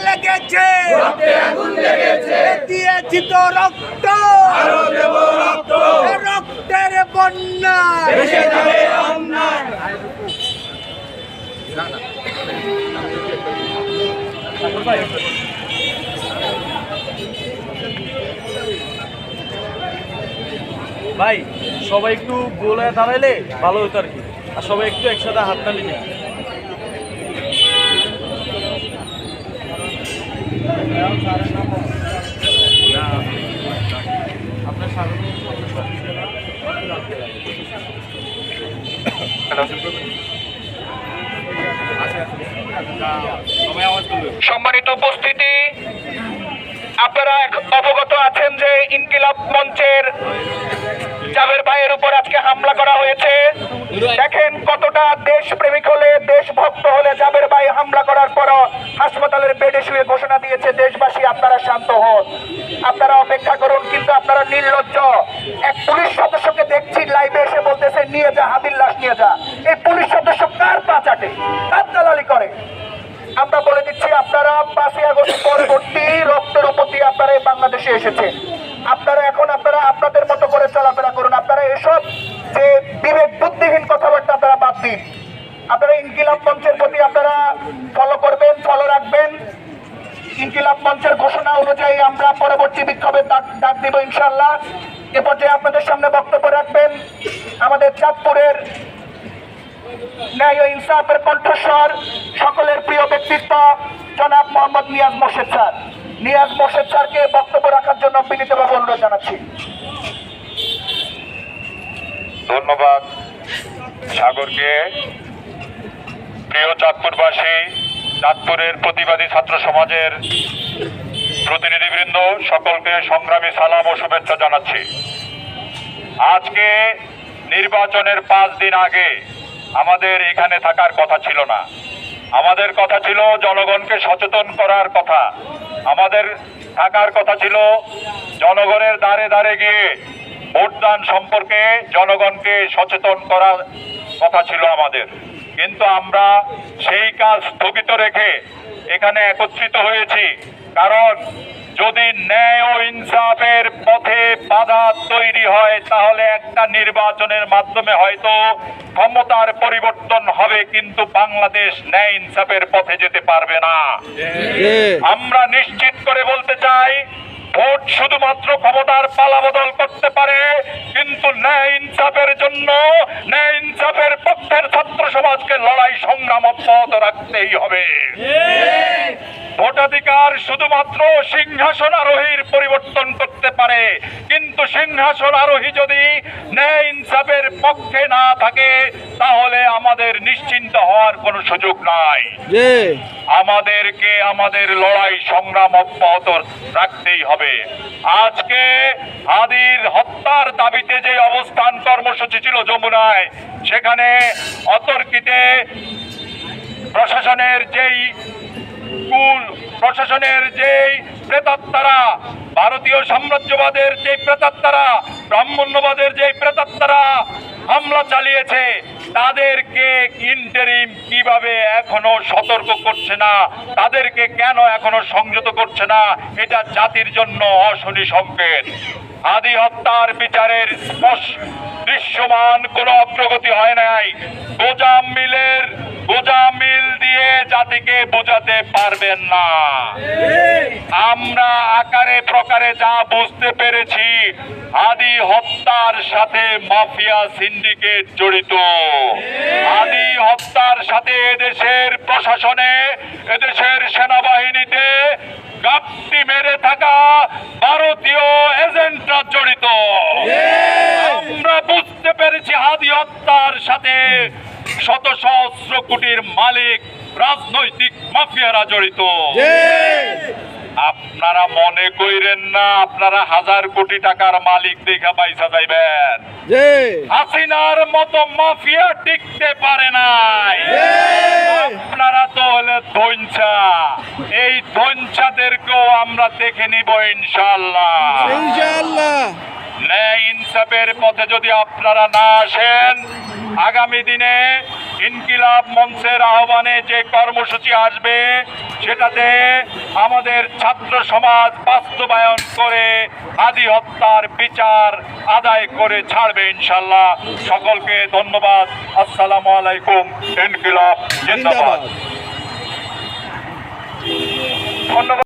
লেগেছে দিয়েছি তো রক্ত রক্তের বন্যা ভাই সবাই একটু গোলায় দাঁড়াইলে ভালো হতো আর কি, আর সবাই একটু একসাথে হাত তালি নিয়ে আপনার সম্মানিত উপস্থিতি, আপনারা অবগত আছেন যে ইনকিলাব মঞ্চের জাবের ভাইয়ের উপর আজকে হামলা করা হয়েছে। দেখেন কতটা দেশপ্রেমিক হলে, দেশভক্ত হলে জাবের ভাই হামলা করার পরও হাসপাতালের বেডে শুয়ে ঘোষণা দিয়েছে দেশবাসী আপনারা শান্ত হন, আপনারা অপেক্ষা করুন। কিন্তু আপনারা নির্লজ্জ। এক পুলিশ সদস্যকে দেখছি লাইভে এসে বলতেছে নিয়ে যা, হাদির লাশ নিয়ে যা। এই পুলিশ সদস্য কার পা চাটে, কার দালালি করে? আমরা বলে দিচ্ছি, আপনারা 5ই আগস্ট পরবর্তী রক্তের উপর দিয়ে আপনারা এই বাংলাদেশে এসেছেন। আপনারা এখন আপনাদের মতো করে চলাফেরা করুন। আপনারা এসব যে বিবেক বুদ্ধিহীন কথাবার্তা আপনারা বাদ দিন। আপনারা ইনকিলাব মঞ্চের প্রতি আপনারা ফলো করবেন, ফলো রাখবেন। ইনকিলাব মঞ্চের ঘোষণা অনুযায়ী আমরা পরবর্তী বিক্ষোভের ডাক দিব ইনশাআল্লাহ। এ পর্যায়ে আপনাদের সামনে বক্তব্য রাখবেন আমাদের চাঁদপুরের ন্যায় ও ইনসাফের কণ্ঠস্বর, সকলের প্রিয় ব্যক্তিত্ব জনাব মোহাম্মদ নিয়াজ মোর্শেদ স্যার। নিয়াজ মোর্শেদ স্যারকে বক্তব্য রাখার জন্য বিনীতভাবে অনুরোধ জানাচ্ছি। ধন্যবাদ সাগরকে। প্রিয় চাঁদপুরবাসী, চাঁদপুরের প্রতিবাদী ছাত্র সমাজের প্রতিনিধিবৃন্দ, সকলকে সংগ্রামী সালাম ও শুভেচ্ছা জানাচ্ছি। আজকে নির্বাচনের 5 দিন আগে আমাদের এখানে থাকার কথা ছিল না। আমাদের কথা ছিল জনগণকে সচেতন করার কথা। আমাদের থাকার কথা ছিল জনগণের দ্বারে দ্বারে গিয়ে ভোটদান সম্পর্কে জনগণকে সচেতন করার কথা ছিল আমাদের। কিন্তু আমরা সেই কাজ স্থগিত রেখে এখানে একত্রিত হয়েছি, কারণ যদি ন্যায় ও ইনসাফের পথে বাধা তৈরি হয় তাহলে একটা নির্বাচনের মাধ্যমে হয়তো ক্ষমতার পরিবর্তন হবে, কিন্তু বাংলাদেশ ন্যায় ইনসাফের পথে যেতে পারবে না। আমরা নিশ্চিত করে বলতে চাই, ভোট শুধুমাত্র ক্ষমতার পালাবদল করতে পারে, কিন্তু ন্যায় ইনসাফের জন্য, ন্যায় ইনসাফের পক্ষের ছাত্র সমাজকে লড়াই সংগ্রাম অব্যাহত রাখতেই হবে। ভোটাধিকার শুধুমাত্র সিংহাসন আরোহীর পরিবর্তন করতে পারে, কিন্তু সিংহাসন আরোহী যদি ন্যায় ইনসাফের পক্ষে না থাকে তাহলে আমাদের নিশ্চিন্ত হওয়ার কোনো সুযোগ নাই। আমাদেরকে আমাদের লড়াই সংগ্রাম অব্যাহত রাখতেই হবে। আজকে হাদির হত্যার দাবিতে যে অবস্থান কর্মসূচি ছিল যমুনায়, সেখানে অতর্কিতে প্রশাসনের যেই প্রেতাত্মারা, ভারতীয় সাম্রাজ্যবাদের যে প্রেতাত্মারা, ব্রাহ্মণ্যবাদের যে প্রেতাত্মারা হামলা চালিয়েছে, তাদেরকে ইন্টারিম কিভাবে এখনো সতর্ক করছে না, তাদেরকে কেন এখনো সংযত করছে না, এটা জাতির জন্য অশনি সংকেত। হাদি হত্যার বিচারের দৃশ্যমান কোনো অগ্রগতি হয় নাই। গোজাম মিল দিয়ে জাতিকে বোঝাতে পারবেন না। আমরা আকারে প্রকারে যা বুঝতে পেরেছি, হাদি হত্যার সাথে মাফিয়া সিন্ডিকেট জড়িত। হাদি হত্যার সাথে এদেশের প্রশাসনে, এদেশের সেনাবাহিনীতে গাপ্তি মেরে থাকা ভারতীয় এজেন্টরা জড়িত। আমরা বুঝতে পেরেছি হাদি হত্যার সাথে শত সহস্র কোটির মালিক রাজনৈতিক মাফিয়ারা জড়িত। আপনারা মনে কইরেন না আপনারা 1000 কোটি টাকার মালিক দেখা পয়সা যাইবেন। হাসিনার মতো মাফিয়া টিকতে পারে নাই। আপনারা তো হলে ধৈঞ্চা, এই ধৈঞ্চাদেরকেও আমরা দেখে নিব ইনশাআল্লাহ। ন্যায় ইনসাফের পথে যদি আপনারা না আসেন, আগামী দিনে ইনকিলাব মঞ্চের আহ্বানে যে কর্মসূচি আসবে সেটাতে আমাদের ছাত্র সমাজ বাস্তবায়ন করে হাদি হত্যার বিচার আদায় করে ছাড়বে ইনশাল্লাহ। সকলকে ধন্যবাদ। আসসালামু আলাইকুম। ইনকিলাব জিন্দাবাদ। ধন্যবাদ।